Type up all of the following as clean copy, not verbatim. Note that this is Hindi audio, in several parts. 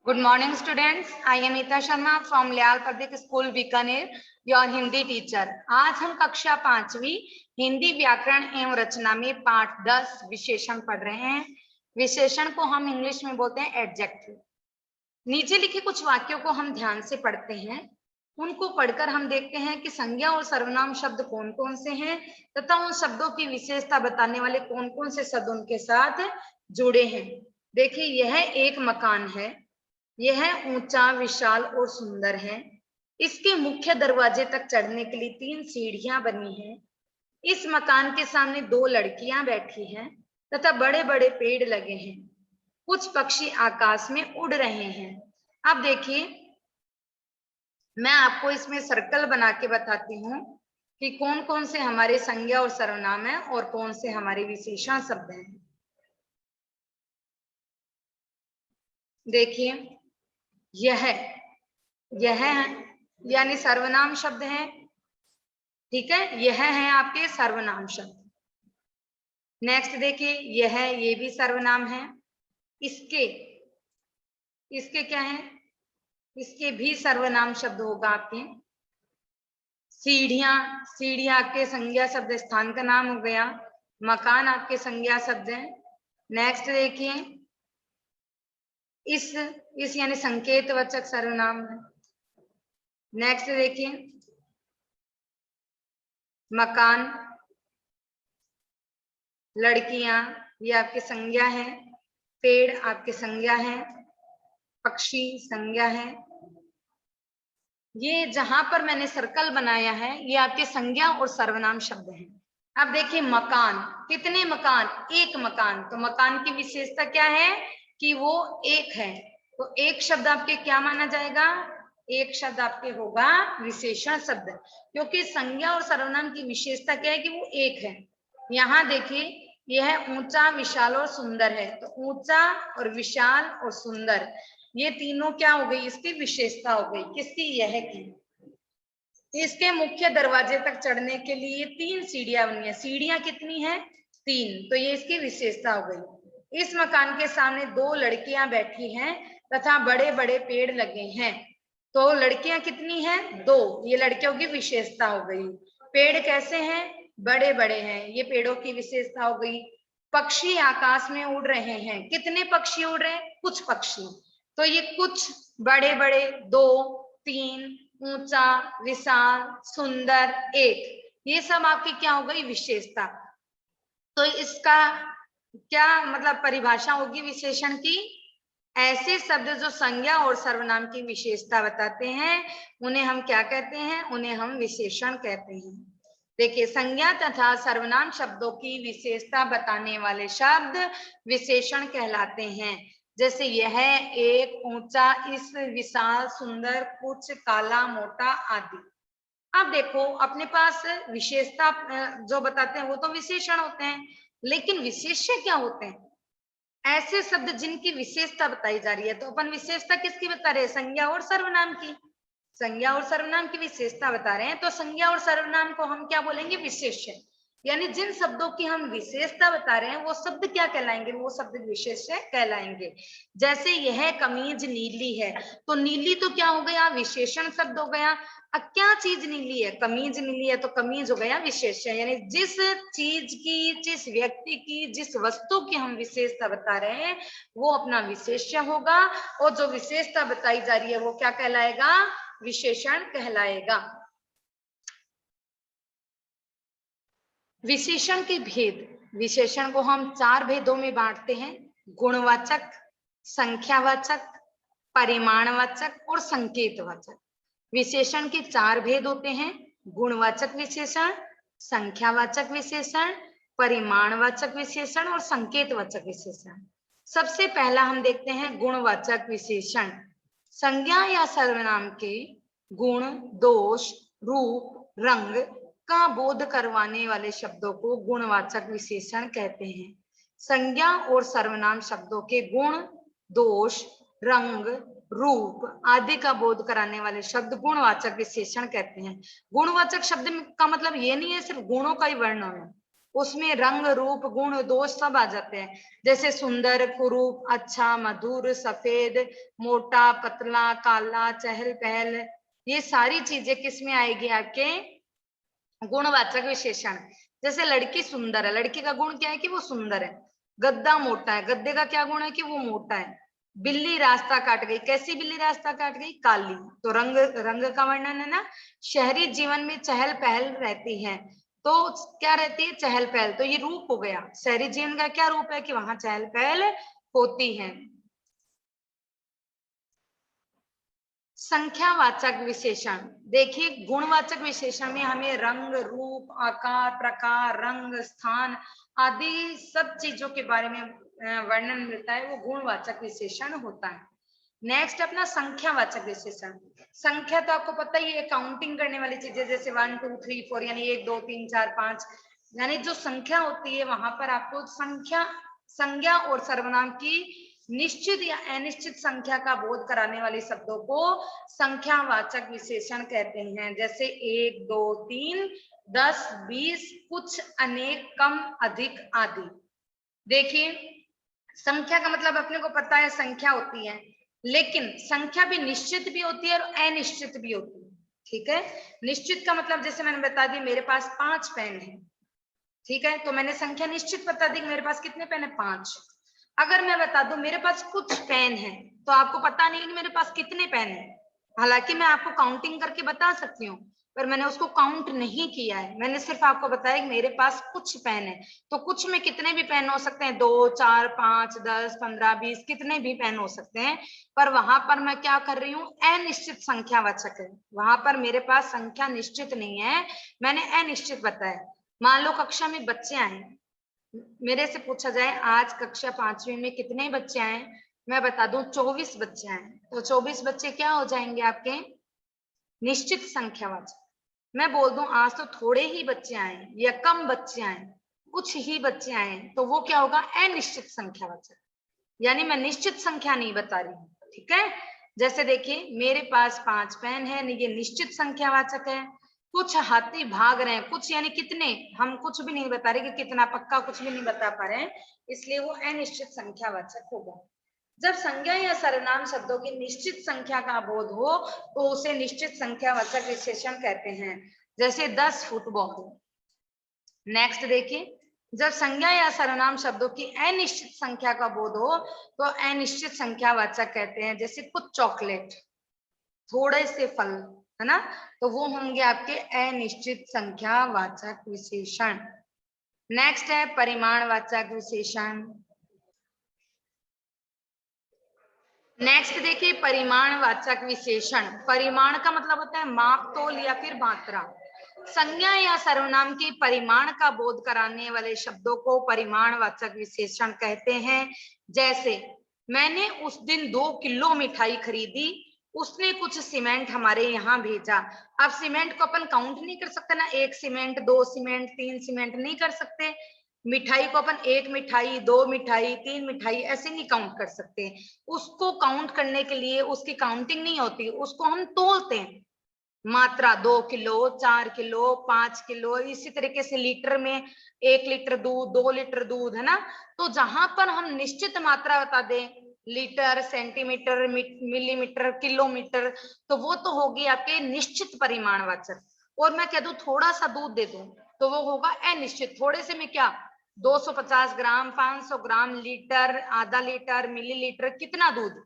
Good morning, students. I am Ita Sharma from Lyal Public School, Bikaner, your Hindi teacher. आज हम कक्षा 5वीं हिंदी व्याकरण एवं रचना में पाठ 10 विशेषण पढ़ रहे हैं। विशेषण को हम इंग्लिश में बोलते हैं एडजेक्टिव। नीचे लिखे कुछ वाक्यों को हम ध्यान से पढ़ते हैं। उनको पढ़कर हम देखते हैं कि संज्ञा और सर्वनाम शब्द कौन कौन से हैं तथा उन शब्दों की विशेषता बताने वाले कौन कौन से शब्द उनके साथ जुड़े हैं। देखिए, यह एक मकान है। यह ऊंचा, विशाल और सुंदर है। इसके मुख्य दरवाजे तक चढ़ने के लिए 3 सीढ़ियां बनी हैं। इस मकान के सामने 2 लड़कियां बैठी हैं तथा बड़े बड़े पेड़ लगे हैं। कुछ पक्षी आकाश में उड़ रहे हैं। अब देखिए, मैं आपको इसमें सर्कल बना के बताती हूँ कि कौन कौन से हमारे संज्ञा और सर्वनाम है और कौन से हमारे विशेषण शब्द हैं। देखिए, यह यानी सर्वनाम शब्द है। ठीक है, यह है आपके सर्वनाम शब्द। नेक्स्ट देखिए, ये भी सर्वनाम है। इसके क्या है? इसके भी सर्वनाम शब्द होगा आपके। सीढ़ियां आपके संज्ञा शब्द, स्थान का नाम हो गया। मकान आपके संज्ञा शब्द है। नेक्स्ट देखिए, इस यानी संकेतवाचक सर्वनाम है। नेक्स्ट देखिए, मकान, लड़कियां ये आपके संज्ञा है। पेड़ आपके संज्ञा है। पक्षी संज्ञा है। ये जहां पर मैंने सर्कल बनाया है ये आपके संज्ञा और सर्वनाम शब्द हैं। अब देखिए, मकान, कितने मकान? एक मकान। तो मकान की विशेषता क्या है कि वो एक है। तो एक शब्द आपके क्या माना जाएगा? एक शब्द आपके होगा विशेषण शब्द, क्योंकि संज्ञा और सर्वनाम की विशेषता क्या है कि वो एक है। यहाँ देखिए, यह ऊंचा, विशाल और सुंदर है। तो ऊंचा और विशाल और सुंदर ये तीनों क्या हो गई? इसकी विशेषता हो गई। किसकी? यह की। इसके मुख्य दरवाजे तक चढ़ने के लिए 3 सीढ़ियां बनी है। सीढ़ियां कितनी है? 3। तो ये इसकी विशेषता हो गई। इस मकान के सामने 2 लड़कियां बैठी हैं तथा बड़े बड़े पेड़ लगे हैं। तो लड़कियां कितनी हैं? 2। ये लड़कियों की विशेषता हो गई। पेड़ कैसे हैं? बड़े बड़े हैं। ये पेड़ों की विशेषता हो गई। पक्षी आकाश में उड़ रहे हैं। कितने पक्षी उड़ रहे हैं? कुछ पक्षी। तो ये कुछ, बड़े बड़े 2, 3, ऊंचा, विशाल, सुंदर, एक, ये सब आपकी क्या हो गई? विशेषता। तो इसका क्या मतलब परिभाषा होगी विशेषण की? ऐसे शब्द जो संज्ञा और सर्वनाम की विशेषता बताते हैं उन्हें हम क्या कहते हैं? उन्हें हम विशेषण कहते हैं। देखिए, संज्ञा तथा सर्वनाम शब्दों की विशेषता बताने वाले शब्द विशेषण कहलाते हैं। जैसे यह, एक, ऊंचा, इस, विशाल, सुंदर, कुछ, काला, मोटा आदि। अब देखो, अपने पास विशेषता जो बताते हैं वो तो विशेषण होते हैं, लेकिन विशेष्य क्या होते हैं? ऐसे शब्द जिनकी विशेषता बताई जा रही है। तो अपन विशेषता किसकी बता रहे हैं? संज्ञा और सर्वनाम की। संज्ञा और सर्वनाम की विशेषता बता रहे हैं, तो संज्ञा और सर्वनाम को हम क्या बोलेंगे? विशेष्य। यानी जिन शब्दों की हम विशेषता बता रहे हैं वो शब्द क्या कहलाएंगे? वो शब्द विशेष्य कहलाएंगे। जैसे यह कमीज नीली है, तो नीली तो क्या हो गया? विशेषण शब्द हो गया। अब क्या चीज नीली है? कमीज नीली है, तो कमीज हो गया विशेष्य। यानी जिस चीज की, जिस व्यक्ति की, जिस वस्तु की हम विशेषता बता रहे हैं वो अपना विशेष्य होगा, और जो विशेषता बताई जा रही है वो क्या कहलाएगा? विशेषण कहलाएगा। विशेषण के भेद, विशेषण को हम 4 भेदों में बांटते हैं: गुणवाचक, संख्यावाचक, परिमाणवाचक और संकेतवाचक। विशेषण के 4 भेद होते हैं: गुणवाचक विशेषण, संख्यावाचक विशेषण, परिमाणवाचक विशेषण और संकेतवाचक विशेषण। सबसे पहला हम देखते हैं गुणवाचक विशेषण। संज्ञा या सर्वनाम के गुण, दोष, रूप, रंग का बोध करवाने वाले शब्दों को गुणवाचक विशेषण कहते हैं। संज्ञा और सर्वनाम शब्दों के गुण, दोष, रंग, रूप आदि का बोध कराने वाले शब्द गुणवाचक विशेषण कहते हैं। गुणवाचक शब्द का मतलब ये नहीं है सिर्फ गुणों का ही वर्णन है, उसमें रंग रूप गुण दोष सब आ जाते हैं। जैसे सुंदर, कुरूप, अच्छा, मधुर, सफेद, मोटा, पतला, काला, चहल पहल, ये सारी चीजें किस में आएगी आपके गुणवाचक विशेषण। जैसे लड़की सुंदर है, लड़की का गुण क्या है कि वो सुंदर है। गद्दा मोटा है, गद्दे का क्या गुण है कि वो मोटा है। बिल्ली रास्ता काट गई, कैसी बिल्ली रास्ता काट गई? काली। तो रंग, रंग का वर्णन है ना। शहरी जीवन में चहल पहल रहती है, तो क्या रहती है? चहल पहल। तो ये रूप हो गया, शहरी जीवन का क्या रूप है कि वहां चहल पहल होती है। संख्यावाचक विशेषण, देखिए गुणवाचक विशेषण में हमें रंग, रूप, आकार, प्रकार, रंग, स्थान आदि सब चीजों के बारे में वर्णन मिलता है, वो गुणवाचक विशेषण होता है। नेक्स्ट अपना संख्यावाचक विशेषण। संख्या तो आपको पता ही है, काउंटिंग करने वाली चीजें, जैसे 1 2 3 4 यानी 1 2 3 4 5, यानी जो संख्या होती है वहां पर आपको संख्या, संज्ञा और सर्वनाम की निश्चित या अनिश्चित संख्या का बोध कराने वाले शब्दों को संख्यावाचक विशेषण कहते हैं। जैसे 1 2 3, 10 20, कुछ, अनेक, कम, अधिक आदि। देखिए संख्या का मतलब अपने को पता है, संख्या होती है, लेकिन संख्या भी निश्चित भी होती है और अनिश्चित भी होती है। ठीक है, निश्चित का मतलब जैसे मैंने बता दिया मेरे पास 5 पेन है, ठीक है, तो मैंने संख्या निश्चित बता दी मेरे पास कितने पेन है? 5। अगर मैं बता दूं मेरे पास कुछ पेन है, तो आपको पता नहीं है कि मेरे पास कितने पेन है। हालांकि मैं आपको काउंटिंग करके बता सकती हूँ, पर मैंने उसको काउंट नहीं किया है, मैंने सिर्फ आपको बताया कि मेरे पास कुछ पेन है। तो कुछ में कितने भी पेन हो सकते हैं, 2 4 5 10 15 20, कितने भी पेन हो सकते हैं। पर वहां पर मैं क्या कर रही हूँ? अनिश्चित संख्यावाचक है, वहां पर मेरे पास संख्या निश्चित नहीं है, मैंने अनिश्चित बताया। मान लो कक्षा में बच्चे आए, मेरे से पूछा जाए आज कक्षा 5वीं में कितने बच्चे आए, मैं बता दूं 24 बच्चे आए, तो 24 बच्चे क्या हो जाएंगे आपके? निश्चित संख्यावाचक। मैं बोल दूं आज तो थोड़े ही बच्चे आए या कम बच्चे आए, कुछ ही बच्चे आए, तो वो क्या होगा? अनिश्चित संख्यावाचक, यानी मैं निश्चित संख्या नहीं बता रही हूँ। ठीक है, जैसे देखिए मेरे पास 5 पेन है, ये निश्चित संख्यावाचक है। कुछ हाथी भाग रहे हैं, कुछ यानी कितने, हम कुछ भी नहीं बता रहे कि कितना, पक्का कुछ भी नहीं बता पा रहे हैं, इसलिए वो अनिश्चित संख्यावाचक होगा। जब संज्ञा या सर्वनाम शब्दों की निश्चित संख्या का बोध हो तो उसे निश्चित संख्यावाचक विशेषण कहते हैं। जैसे 10 फुटबॉल। नेक्स्ट देखिए, जब संज्ञा या सर्वनाम शब्दों की अनिश्चित संख्या का बोध हो तो अनिश्चित संख्यावाचक कहते हैं। जैसे कुछ चॉकलेट, थोड़े से फल, है ना, तो वो होंगे आपके अनिश्चित संख्यावाचक विशेषण। नेक्स्ट है परिमाणवाचक विशेषण। नेक्स्ट देखिए परिमाणवाचक विशेषण। परिमाण का मतलब होता है माप, तोल या फिर मात्रा। संज्ञा या सर्वनाम के परिमाण का बोध कराने वाले शब्दों को परिमाणवाचक विशेषण कहते हैं। जैसे मैंने उस दिन 2 किलो मिठाई खरीदी, उसने कुछ सीमेंट हमारे यहाँ भेजा। अब सीमेंट को अपन काउंट नहीं कर सकते ना, 1 सीमेंट 2 सीमेंट 3 सीमेंट नहीं कर सकते। मिठाई को अपन 1 मिठाई 2 मिठाई 3 मिठाई ऐसे नहीं काउंट कर सकते। उसको काउंट करने के लिए उसकी काउंटिंग नहीं होती, उसको हम तोलते हैं। मात्रा 2 किलो 4 किलो 5 किलो, इसी तरीके से लीटर में 1 लीटर दूध 2 लीटर दूध, है ना। तो जहां पर हम निश्चित मात्रा बता दें, लीटर, सेंटीमीटर, मिलीमीटर, किलोमीटर, तो वो तो होगी आपके निश्चित परिमाणवाचक। और मैं कह दूं थोड़ा सा दूध दे दूं तो वो होगा अनिश्चित। थोड़े से में क्या, 250 ग्राम, 500 ग्राम, लीटर, आधा लीटर, मिलीलीटर, कितना दूध,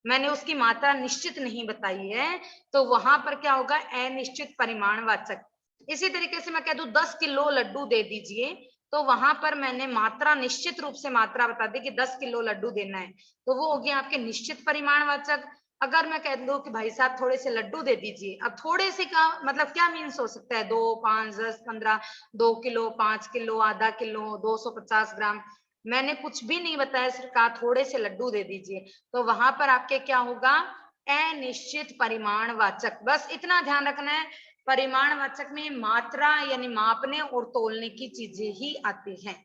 मैंने उसकी मात्रा निश्चित नहीं बताई है, तो वहां पर क्या होगा? अनिश्चित परिमाणवाचक। इसी तरीके से मैं कह दूं 10 किलो लड्डू दे दीजिए, तो वहां पर मैंने मात्रा निश्चित रूप से मात्रा बता दी कि 10 किलो लड्डू देना है, तो वो हो गया आपके निश्चित परिमाणवाचक। अगर मैं कह दूं कि भाई साहब थोड़े से लड्डू दे दीजिए, अब थोड़े से का मतलब क्या मीन्स हो सकता है? 2 5 10 15, 2 किलो 5 किलो, आधा किलो, 250 ग्राम, मैंने कुछ भी नहीं बताया, सिर्फ कहा थोड़े से लड्डू दे दीजिए, तो वहां पर आपके क्या होगा? अनिश्चित परिमाणवाचक। बस इतना ध्यान रखना है, परिमाणवाचक में मात्रा यानी मापने और तोलने की चीजें ही आती हैं,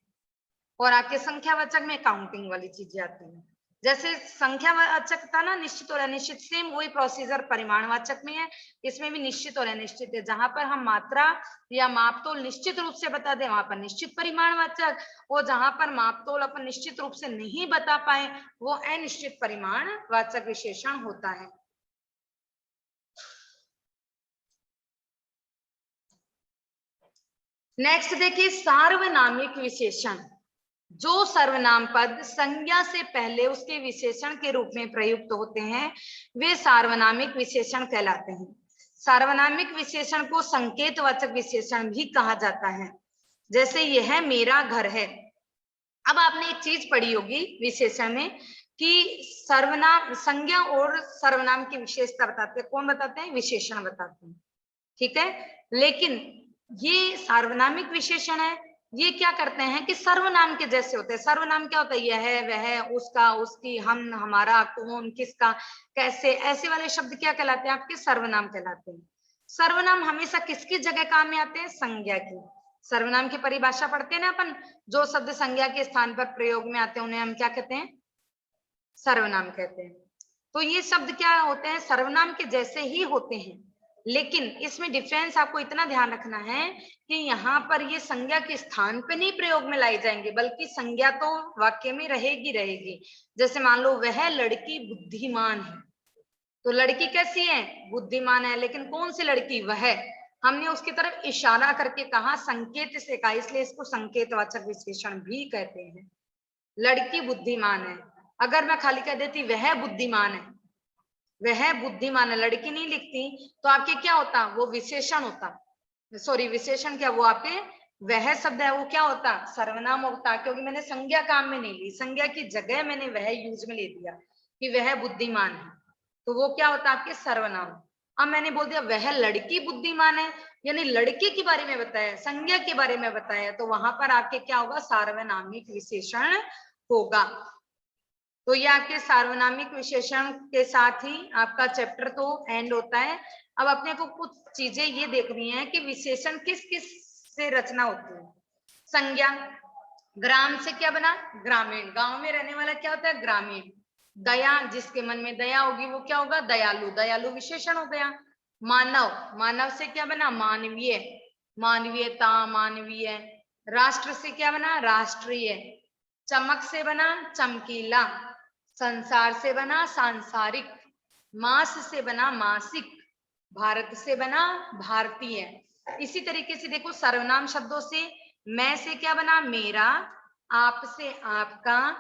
और आपके संख्यावाचक में काउंटिंग वाली चीजें आती हैं। जैसे संख्यावाचक था ना, निश्चित और अनिश्चित, सेम वही प्रोसीजर परिमाणवाचक में है। इसमें भी निश्चित और अनिश्चित है। जहां पर हम मात्रा या मापतोल निश्चित रूप से बता दें वहां पर निश्चित परिमाणवाचक, और जहां पर मापतोल अपन निश्चित रूप से नहीं बता पाए वो अनिश्चित परिमाणवाचक विशेषण होता है। नेक्स्ट देखिए सार्वनामिक विशेषण। जो सर्वनाम पद संज्ञा से पहले उसके विशेषण के रूप में प्रयुक्त होते हैं वे सार्वनामिक विशेषण कहलाते हैं। सार्वनामिक विशेषण को संकेतवाचक विशेषण भी कहा जाता है। जैसे यह मेरा घर है। अब आपने एक चीज पढ़ी होगी विशेषण में कि सर्वनाम, संज्ञा और सर्वनाम की विशेषता बताते हैं। कौन बताते हैं? विशेषण बताते हैं। ठीक है, लेकिन ये सार्वनामिक विशेषण है, ये क्या करते हैं कि सर्वनाम के जैसे होते हैं। सर्वनाम क्या होता है? यह, वह, उसका, उसकी, हम, हमारा, कौन, किसका, कैसे, ऐसे वाले शब्द क्या कहलाते हैं? आपके सर्वनाम कहलाते हैं। सर्वनाम हमेशा किसकी जगह काम में आते हैं? संज्ञा की। सर्वनाम की परिभाषा पढ़ते हैं ना अपन, जो शब्द संज्ञा के स्थान पर प्रयोग में आते हैं उन्हें हम क्या कहते हैं? सर्वनाम कहते हैं। तो ये शब्द क्या होते हैं? सर्वनाम के जैसे ही होते हैं, लेकिन इसमें डिफरेंस आपको इतना ध्यान रखना है कि यहाँ पर ये संज्ञा के स्थान पे नहीं प्रयोग में लाई जाएंगे, बल्कि संज्ञा तो वाक्य में रहेगी रहेगी। जैसे मान लो वह लड़की बुद्धिमान है, तो लड़की कैसी है? बुद्धिमान है, लेकिन कौन सी लड़की? वह। हमने उसकी तरफ इशारा करके कहा, संकेत से कहा, इसलिए इसको संकेतवाचक विशेषण भी कहते हैं। लड़की बुद्धिमान है, अगर मैं खाली कह देती वह बुद्धिमान है, वह बुद्धिमान है, लड़की नहीं लिखती, तो आपके क्या होता? वो विशेषण होता। सॉरी, विशेषण क्या, वो आपके वह शब्द है वो क्या होता? सर्वनाम होता, क्योंकि मैंने संज्ञा काम में नहीं ली, संज्ञा की जगह मैंने वह यूज में ले दिया कि वह बुद्धिमान है, तो वो क्या होता? आपके सर्वनाम। अब मैंने बोल दिया वह लड़की बुद्धिमान है, यानी लड़के के बारे में बताया, संज्ञा के बारे में बताया, तो वहां पर आपके क्या होगा? सार्वनामिक विशेषण होगा। तो ये आपके सार्वनामिक विशेषण के साथ ही आपका चैप्टर तो एंड होता है। अब अपने को कुछ चीजें ये देखनी है कि विशेषण किस किस से रचना होती है। संज्ञा, ग्राम से क्या बना? ग्रामीण। गांव में रहने वाला क्या होता है? ग्रामीण। दया, जिसके मन में दया होगी वो क्या होगा? दयालु। दयालु विशेषण हो गया। मानव, मानव से क्या बना? मानवीय। मानवीयता, मानवीय। राष्ट्र से क्या बना? राष्ट्रीय। चमक से बना? चमकीला। संसार से बना? सांसारिक। मास से बना? मासिक। भारत से बना? भारतीय। इसी तरीके से देखो सर्वनाम शब्दों से, मैं से क्या बना? मेरा। आप से आपका।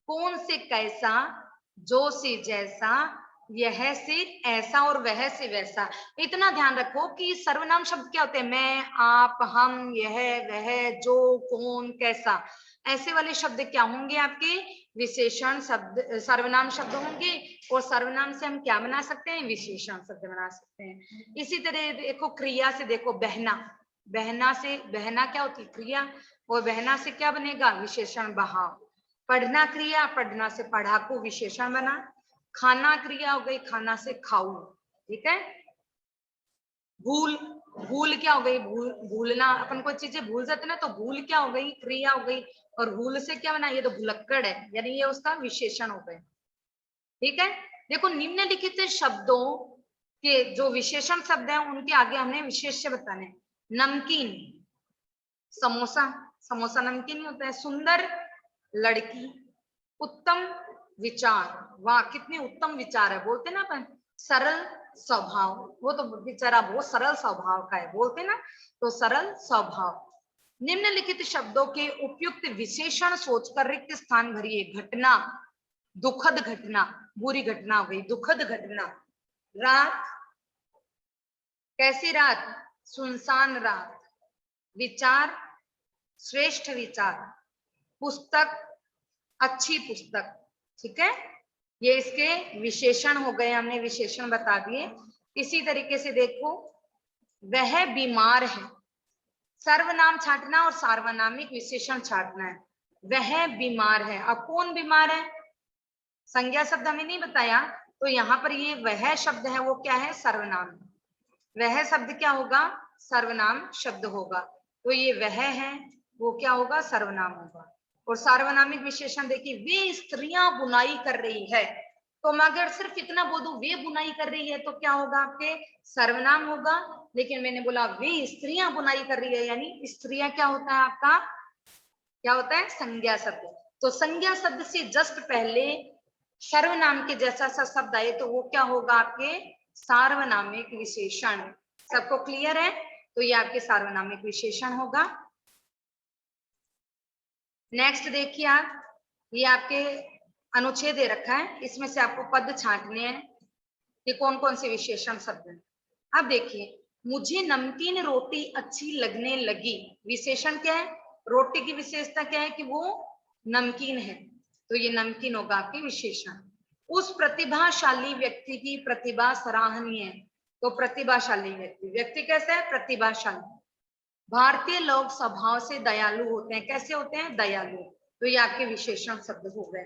कौन से कैसा। जो से जैसा। यह से ऐसा और वह से वैसा। इतना ध्यान रखो कि सर्वनाम शब्द क्या होते हैं? मैं, आप, हम, यह, वह, जो, कौन, कैसा, ऐसे वाले शब्द क्या होंगे? आपके विशेषण शब्द, सर्वनाम शब्द होंगे। और सर्वनाम से हम क्या बना सकते हैं? विशेषण शब्द बना सकते हैं। इसी तरह देखो क्रिया से, देखो बहना। बहना से, बहना क्या होती है? क्रिया। और बहना से क्या बनेगा? विशेषण बहाव। पढ़ना क्रिया, पढ़ना से पढ़ाकू विशेषण बना। खाना क्रिया हो गई, खाना से खाऊ। ठीक है। भूल, भूल क्या हो गई? भूलना, अपन कोई चीजें भूल जाते ना, तो भूल क्या हो गई? क्रिया हो गई। और भूल से क्या बना? ये तो भुलक्कड़ है, यानी ये उसका विशेषण हो गए। ठीक है। देखो निम्नलिखित शब्दों के जो विशेषण शब्द हैं उनके आगे हमने विशेष्य बताने। नमकीन, समोसा, समोसा नमकीन ही होता है। सुंदर, लड़की। उत्तम विचार, वाह कितने उत्तम विचार है, बोलते ना अपन। सरल स्वभाव, वो तो बेचारा बहुत सरल स्वभाव का है, बोलते ना, तो सरल स्वभाव। निम्नलिखित शब्दों के उपयुक्त विशेषण सोचकर रिक्त स्थान भरिए। घटना, दुखद घटना, बुरी घटना हो गई, दुखद घटना। रात, कैसी रात? सुनसान रात। विचार, श्रेष्ठ विचार। पुस्तक, अच्छी पुस्तक। ठीक है, ये इसके विशेषण हो गए, हमने विशेषण बता दिए। इसी तरीके से देखो वह बीमार है, सर्वनाम छांटना और सार्वनामिक विशेषण छांटना है। वह बीमार है, अब कौन बीमार है? संज्ञा शब्द हमें नहीं बताया, तो यहाँ पर ये वह शब्द है वो क्या है? सर्वनाम। वह शब्द क्या होगा? सर्वनाम शब्द होगा। तो ये वह है वो क्या होगा? सर्वनाम होगा। और सार्वनामिक विशेषण देखिए, वे स्त्रियां बुनाई कर रही है, तो मैं अगर सिर्फ इतना बोल दूं वे बुनाई कर रही है तो क्या होगा, आपके सर्वनाम होगा। लेकिन मैंने बोला वे स्त्रियां बुनाई कर रही है, यानी स्त्रियां क्या होता है आपका, क्या होता है, संज्ञा शब्द। तो संज्ञा शब्द से जस्ट पहले सर्वनाम के जैसा सा शब्द आए तो वो क्या होगा, आपके सार्वनामिक विशेषण। सबको क्लियर है, तो ये आपके सार्वनामिक विशेषण होगा। नेक्स्ट देखिए आप, ये आपके अनुच्छेद दे रखा है, इसमें से आपको पद छांटने हैं कि कौन कौन से विशेषण शब्द हैं। अब देखिए, मुझे नमकीन रोटी अच्छी लगने लगी, विशेषण क्या है, रोटी की विशेषता क्या है कि वो नमकीन है, तो ये नमकीन होगा आपके विशेषण। उस प्रतिभाशाली व्यक्ति की प्रतिभा सराहनीय है, तो प्रतिभाशाली व्यक्ति, व्यक्ति कैसा है, प्रतिभाशाली। भारतीय लोग स्वभाव से दयालु होते हैं, कैसे होते हैं, दयालु, तो ये आपके विशेषण शब्द हो गए।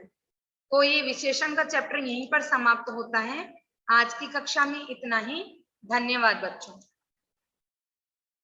तो ये विशेषण का चैप्टर यहीं पर समाप्त होता है। आज की कक्षा में इतना ही। धन्यवाद बच्चों।